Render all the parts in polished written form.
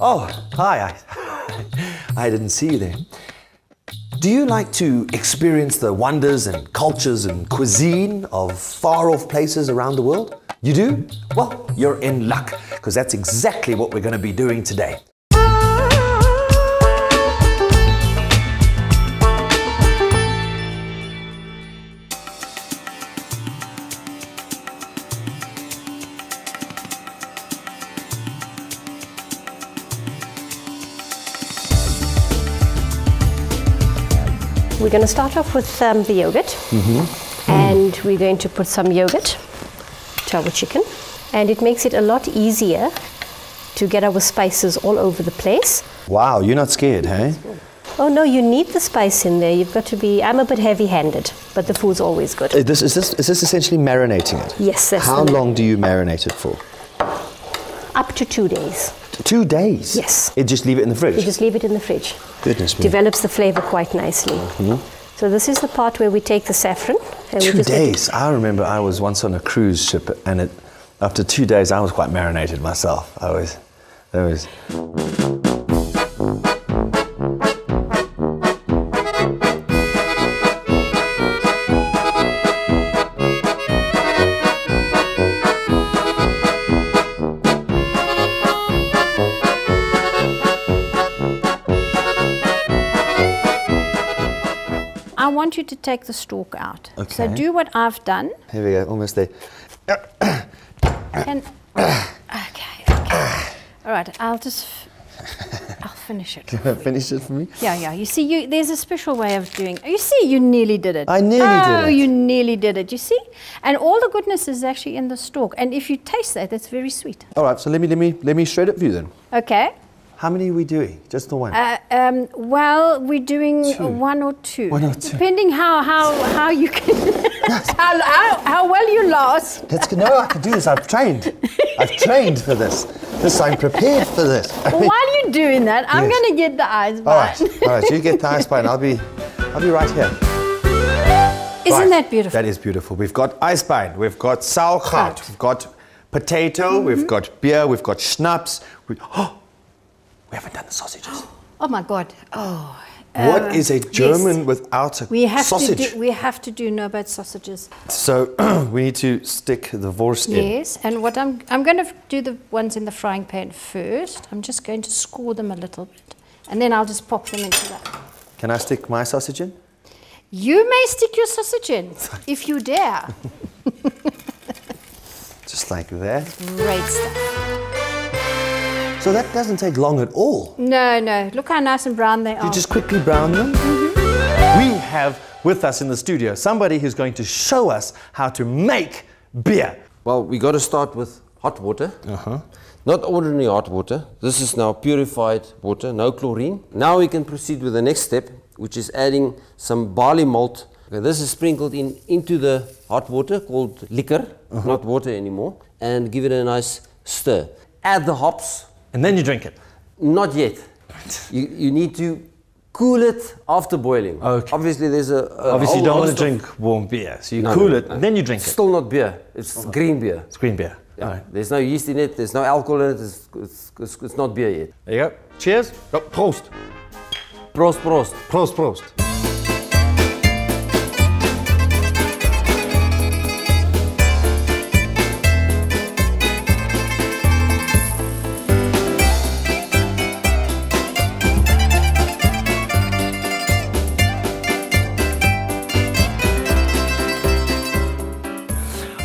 Oh, hi. I didn't see you there. Do you like to experience the wonders and cultures and cuisine of far-off places around the world? You do? Well, you're in luck, because that's exactly what we're going to be doing today. We're going to start off with the yogurt, and we're going to put some yogurt to our chicken, and it makes it a lot easier to get our spices all over the place. Wow, you're not scared, hey? Oh no, you need the spice in there. You've got to be, I'm a bit heavy-handed, but the food's always good. Is this essentially marinating it? Yes, that's How long do you marinate it for? Up to 2 days. 2 days? Yes. You just leave it in the fridge? You just leave it in the fridge. Goodness me. Develops the flavor quite nicely. So this is the part where we take the saffron. And 2 days? I remember I was once on a cruise ship, and after 2 days I was quite marinated myself. I want you to take the stalk out. Okay. So do what I've done. Here we go, almost there. And, okay. All right, I'll finish it. Can you finish it for me? Yeah. You see, there's a special way of doing it. You see, you nearly did it. I nearly did it. Oh, you nearly did it, you see? And all the goodness is actually in the stalk. And if you taste that, that's very sweet. All right, so let me shred it for you then. Okay. How many are we doing? Just the one? Well, we're doing 1 or 2. 1 or 2. Depending how you can, how well you last. No, I can do this. I've trained. I've trained for this. I'm prepared for this. Well, while you're doing that, I'm going to get the ice bind. All right. You get the ice bind. I'll be right here. Isn't that beautiful? That is beautiful. We've got ice bind. We've got sauerkraut. We've got potato. We've got beer. We've got schnapps. We haven't done the sausages. Oh my God! Oh. What is a German without a sausage? We have to do no-bite sausages. So we need to stick the Wurst in. Yes, and what I'm going to do the ones in the frying pan first. I'm just going to score them a little bit, and then I'll just pop them into that. Can I stick my sausage in? You may stick your sausage in if you dare. Just like that. Great stuff. So that doesn't take long at all. No. Look how nice and brown they are. You just quickly brown them. We have with us in the studio somebody who's going to show us how to make beer. Well, we got to start with hot water. Not ordinary hot water. This is now purified water, no chlorine. Now we can proceed with the next step, which is adding some barley malt. Okay, this is sprinkled into the hot water called liquor, not water anymore, and give it a nice stir. Add the hops. And then you drink it? Not yet. You need to cool it after boiling. Okay. Obviously, there's Obviously, you don't want to drink warm beer, so you cool it, and then you drink it. It's still not beer. It's green beer. It's green beer. Yeah. All right. There's no yeast in it. There's no alcohol in it. It's not beer yet. There you go. Cheers. Oh, Prost. Prost, prost. Prost, prost.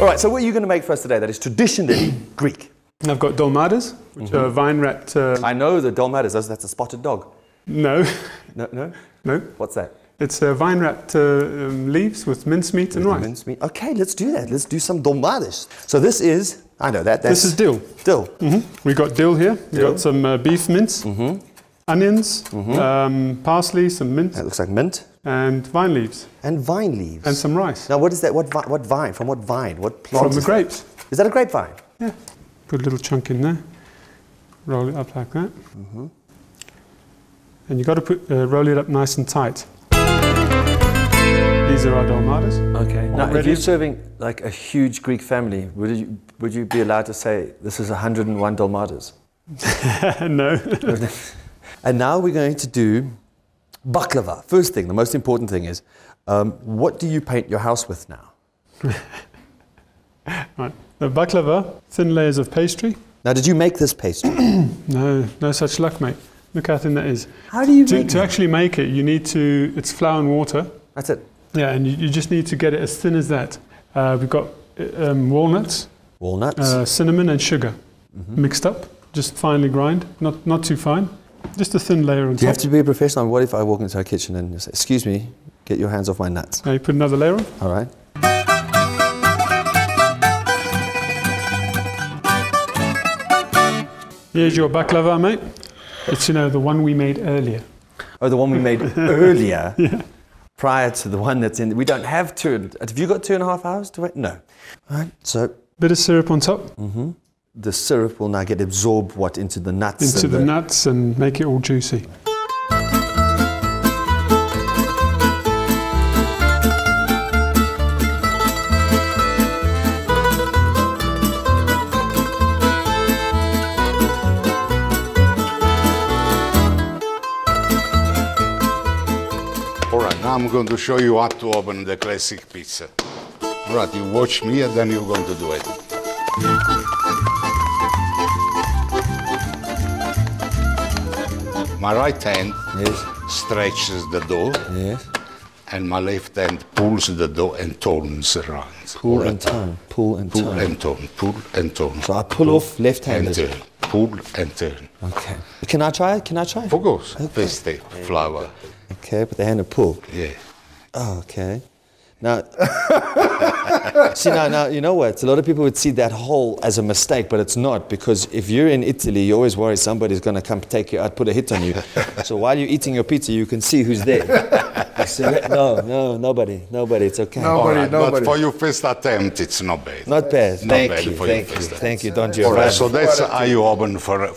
All right, so what are you going to make for us today that is traditionally Greek? I've got dolmades, which are vine-wrapped... I know the dolmades, that's a spotted dog. No. No? What's that? It's vine-wrapped leaves with mincemeat and rice. Mincemeat. Okay, let's do that. Let's do some dolmades. So this is, I know that. This is dill. Dill. We've got dill here. We've got some beef mince, onions, parsley, some mint. That looks like mint. And vine leaves. And vine leaves. And some rice. Now, what is that? What vine? From what vine? What plant? From the grapes. Is that a grapevine? Yeah. Put a little chunk in there. Roll it up like that. And you've got to roll it up nice and tight. These are our dolmades. Okay. Now, if you're serving like a huge Greek family, would you be allowed to say this is 101 dolmades? No. And now we're going to do baklava. First thing, the most important thing is, what do you paint your house with now? Right. The baklava, thin layers of pastry. Now, did you make this pastry? No, no such luck, mate. Look how thin that is. How do you make To actually make it, you need to, it's flour and water. That's it. Yeah, and you just need to get it as thin as that. We've got walnuts, Walnuts. cinnamon and sugar mixed up, just finely grind, not too fine. Just a thin layer on Do you have top. to be a professional? What if I walk into our kitchen and say, excuse me, get your hands off my nuts? Now you put another layer on. All right. Here's your baklava, mate. It's, you know, the one we made earlier. Oh, the one we made earlier, prior to the one that's in. We don't have two. Have you got 2.5 hours to wait? No. All right. So Bit of syrup on top, the syrup will now get absorbed into the nuts. into and the nuts and make it all juicy. All right, now I'm going to show you how to open the classic pizza. All right, you watch me and then you're going to do it. My right hand Yes. stretches the dough Yes. and my left hand pulls the dough and turns around. Pull All and right. turn. Pull and Pull turn. and turn, pull and turn. So I pull off and left-handed. turn, pull and turn. Okay. Can I try it? Can I try it? Of course, first step, flour. Okay, put the hand and pull. Yeah. Oh, okay. Now, see, now, you know what? A lot of people would see that hole as a mistake, but it's not, because if you're in Italy, you always worry somebody's going to come take you out, put a hit on you. So while you're eating your pizza, you can see who's there. You say, no, nobody, it's okay. All Nobody, right, but nobody. for your first attempt, it's not bad. Not bad. Not Thank bad you, for your thank you, first attempt. thank you. Don't you? All right, so that's how you open for a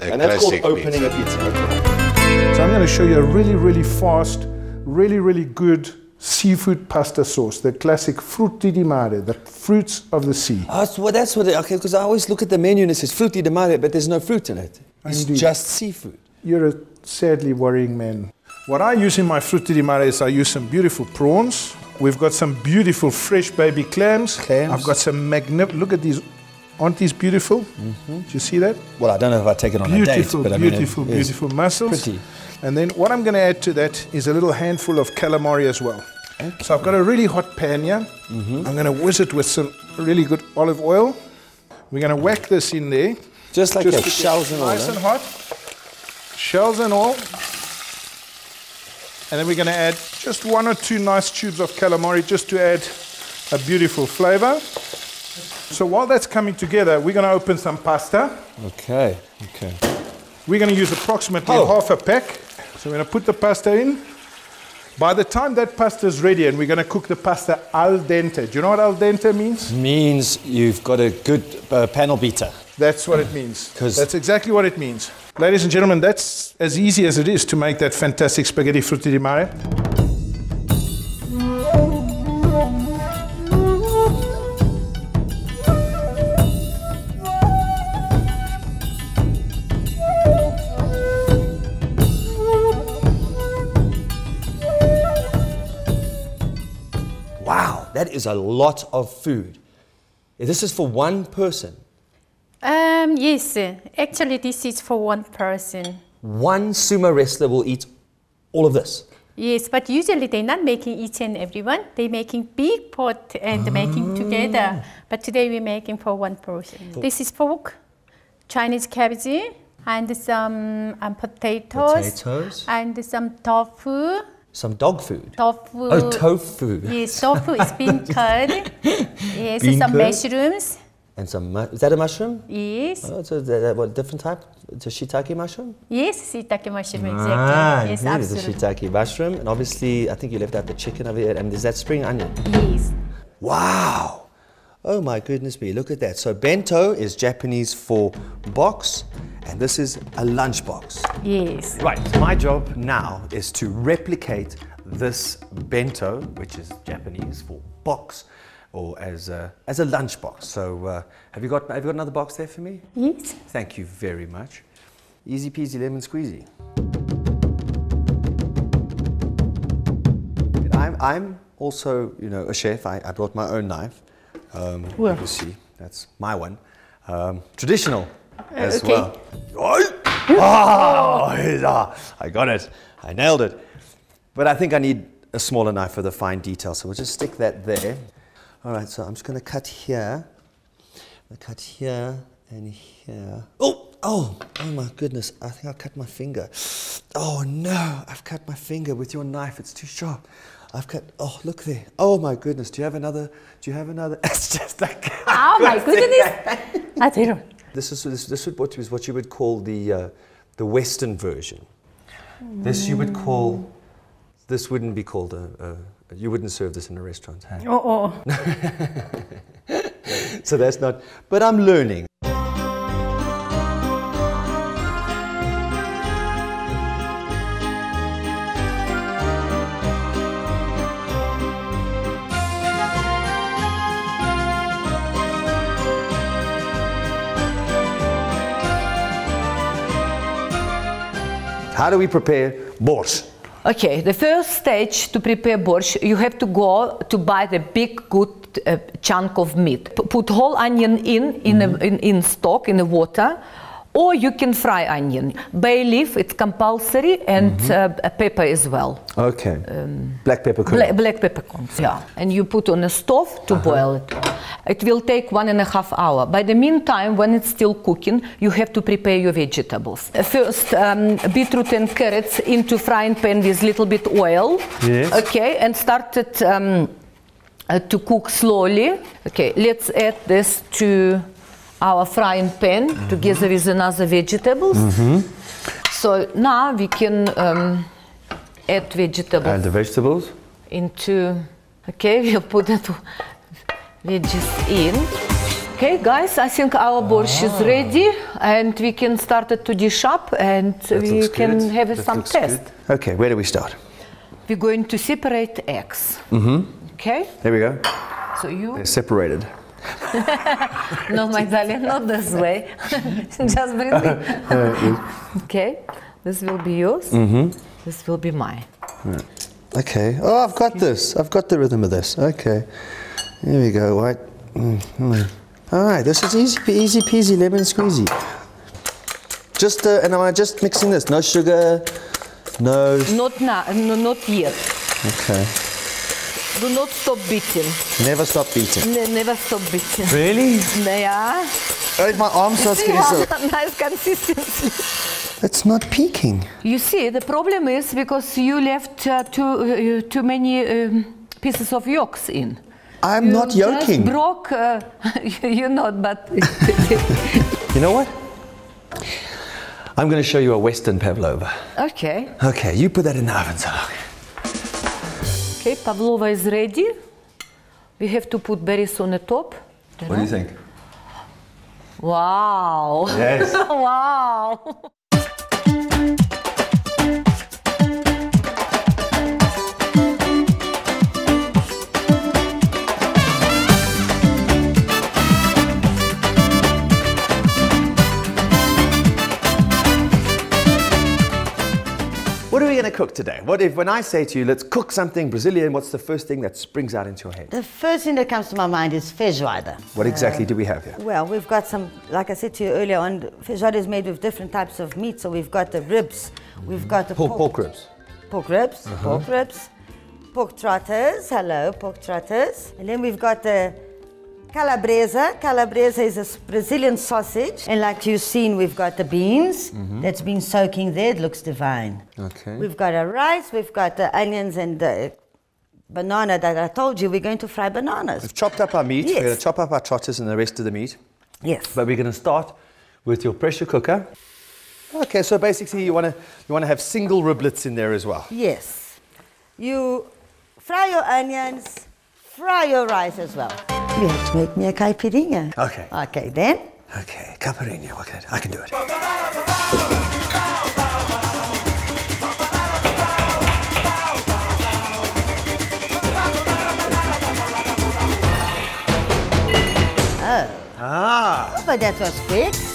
And that's called classic opening pizza. a pizza. Okay. So I'm going to show you a really, really fast, really, really good seafood pasta sauce, the classic frutti di mare, the fruits of the sea. Oh, that's what okay, because I always look at the menu and it says frutti di mare, but there's no fruit in it. It's Indeed. just seafood. You're a sadly worrying man. What I use in my frutti di mare is I use some beautiful prawns. We've got some beautiful fresh baby clams. Clams. I've got some look at these. Aren't these beautiful? Do you see that? Well, I don't know if I take it on Beautiful, a date, but I mean, beautiful, it is beautiful mussels. pretty. And then what I'm going to add to that is a little handful of calamari as well. So I've got a really hot pan here. I'm going to whiz it with some really good olive oil. We're going to whack this in there. Just like Just that, to get shells and all nice that. and hot. Shells and all. And then we're going to add just 1 or 2 nice tubes of calamari just to add a beautiful flavor. So while that's coming together, we're going to open some pasta. Okay. We're going to use approximately half a pack. So we're going to put the pasta in. By the time that pasta is ready, and we're going to cook the pasta al dente. Do you know what al dente means? Means you've got a good panel beater. That's what it means. 'Cause- That's exactly what it means. Ladies and gentlemen, that's as easy as it is to make that fantastic spaghetti frutti di mare. Wow, that is a lot of food. This is for one person. Yes, actually this is for one person. One sumo wrestler will eat all of this. Yes, but usually they're not making each and everyone. They're making big pot and making together. But today we're making for one person. This is pork, Chinese cabbage, and some potatoes, and some tofu. Some dog food. Tofu. Oh, tofu. Yes, tofu is bean curd. Yes, Bean some curd? mushrooms. And some, is that a mushroom? Yes. Oh, so what different type? It's a shiitake mushroom? Yes, shiitake mushroom, exactly. Yes, Maybe the absolutely. shiitake mushroom. And obviously, I think you left out the chicken over here. And is that spring onion? Yes. Wow. Oh my goodness me, look at that. So bento is Japanese for box, and this is a lunch box. Yes. Right, my job now is to replicate this bento, which is Japanese for box, or as a lunchbox. So have you got another box there for me? Yes. Thank you very much. Easy peasy lemon squeezy. I'm also, you know, a chef. I brought my own knife. You can see that's my one. Traditional as well. Oh, I got it. I nailed it. But I think I need a smaller knife for the fine detail, so we'll just stick that there. All right, so I'm just going to cut here. I'm going to cut here and here. Oh my goodness, I think I cut my finger. Oh no, I've cut my finger with your knife. It's too sharp. Oh, look there. Oh my goodness, do you have another? It's just like, oh my goodness. I don't. This is what you would call the Western version. This wouldn't be called you wouldn't serve this in a restaurant. Huh? So that's not, but I'm learning. How do we prepare borscht? Okay, the first stage to prepare borscht, you have to go to buy the big good chunk of meat. Put whole onion in stock, in the water, or you can fry onion. Bay leaf, it's compulsory, and pepper as well. Okay. Black peppercorns. Black peppercorns, yeah. And you put on a stove to boil it. It will take 1.5 hours. By the meantime, when it's still cooking, you have to prepare your vegetables. First, beetroot and carrots into frying pan with little bit oil. Yes. Okay, and start it to cook slowly. Okay, let's add this to our frying pan together with another vegetables. So now we can add vegetables. And the vegetables? Into, okay, we'll put the veggies in. Okay, guys, I think our borscht is ready, and we can start it to dish up, and we can have some test. Good. Okay, where do we start? We're going to separate eggs. Okay? There we go. So you... They're separated. No, my darling, not this way. Just bring me. Okay, this will be yours. This will be mine. Okay. Oh, I've got this. I've got the rhythm of this. Okay. Here we go. Right. All right. This is easy peasy lemon squeezy. Just and am I just mixing this? No sugar. No. Not now. No, not yet. Okay. Do not stop beating. Never stop beating. Never stop beating. Really? Yeah. Oh, my arms are getting so. Nice consistency. It's not peaking. You see, the problem is because you left too many pieces of yolks in. I'm not yolking. Just broke. You're not, but. You know what? I'm going to show you a Western pavlova. Okay. Okay, you put that in the oven, so long. Okay, pavlova is ready. We have to put berries on the top. What do you think? Wow. Yes. Wow. What are we going to cook today? What if, when I say to you, let's cook something Brazilian, what's the first thing that springs out into your head? The first thing that comes to my mind is feijoada. What exactly do we have here? Well, we've got some, like I said to you earlier on, feijoada is made with different types of meat. So we've got the ribs, we've got the pork ribs. Pork ribs, pork trotters, pork trotters. And then we've got the calabresa. Calabresa is a Brazilian sausage. And like you've seen, we've got the beans that's been soaking there. It looks divine. Okay. We've got our rice, we've got the onions and the banana that I told you. We're going to fry bananas. We've chopped up our meat. Yes. We're going to chop up our trotters and the rest of the meat. Yes. But we're going to start with your pressure cooker. Okay, so basically you want to have single riblets in there as well. Yes. You fry your onions, fry your rice as well. You have to make me a caipirinha. Okay. Okay, then. Okay, caipirinha. Okay, I can do it. but that was quick.